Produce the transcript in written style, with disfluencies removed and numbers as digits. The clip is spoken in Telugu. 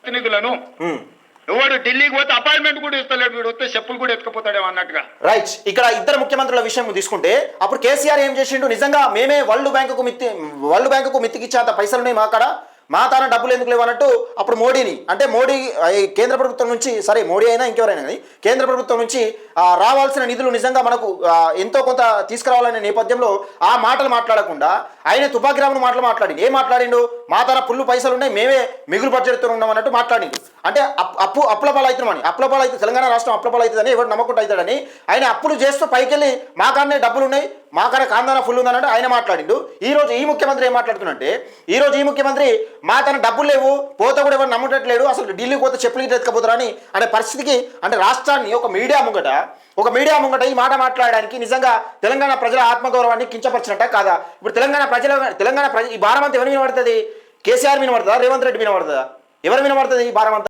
ప్రతినిధులను ఎవడు ఢిల్లీకి పోతే అపాయింట్మెంట్ కూడా ఇస్తలేడు, వీడు వస్తే చెప్పులు కూడా ఎత్తుకుపోతాడేమో అన్నట్టుగా. రైట్. ఇక్కడ ఇద్దరు ముఖ్యమంత్రుల విషయం తీసుకుంటే అప్పుడు కేసీఆర్ ఏం చేసిండు, నిజంగా మేమే వరల్డ్ బ్యాంకుకు మిత్తికిచ్చేంత పైసలున్నాయి మా కాడ, మా తాన డబ్బులు ఎందుకు లేవు అన్నట్టు అప్పుడు మోడీని, అంటే మోడీ కేంద్ర ప్రభుత్వం నుంచి, సరే మోడీ అయినా ఇంకెవరైనా కానీ కేంద్ర ప్రభుత్వం నుంచి రావాల్సిన నిధులు నిజంగా మనకు ఎంతో కొంత తీసుకురావాలనే నేపథ్యంలో ఆ మాటలు మాట్లాడకుండా ఆయన తుపాకి రాముడు మాటలు మాట్లాడిండు. ఏం మాట్లాడిండు, మా తన పుల్లు పైసలు ఉన్నాయి, మేమే మిగులు బడ్జెట్తో ఉన్నాం అన్నట్టు మాట్లాడిండు. అంటే అప్పుల పాలు అవుతున్నామని, అప్పుల పాలు అయితే తెలంగాణ రాష్ట్రం అప్పుల పాలు అవుతుందని ఎవరు నమ్మకుండా అవుతాడని ఆయన అప్పులు చేస్తూ పైకెళ్ళి మా కాడనే డబ్బులు ఉన్నాయి, మా కాడ కాందాన ఫుల్ ఉందన్నట్టు ఆయన మాట్లాడిండు. ఈరోజు ఈ ముఖ్యమంత్రి ఏం మాట్లాడుతున్నంటే, ఈరోజు ఈ ముఖ్యమంత్రి మా తన డబ్బులు లేవు, పోతే కూడా ఎవరు నమ్మటట్లేడు, అసలు ఢిల్లీకి పోతే చెప్పులు ఎత్తుకపోతారని అనే పరిస్థితికి, అంటే రాష్ట్రాన్ని ఒక మీడియా ముంగట ఈ మాట మాట్లాడడానికి నిజంగా తెలంగాణ ప్రజల ఆత్మగౌరవాన్ని కించపరిచినట్ట కాదా? ఇప్పుడు తెలంగాణ ఈ భారం అంతా ఎవరి మీద పడుతుంది? కేసీఆర్ మీద పడుతుందా, రేవంత్ రెడ్డి మీద పడుతుందా? ఎవరి మీద పడుతుంది ఈ భారం అంతా?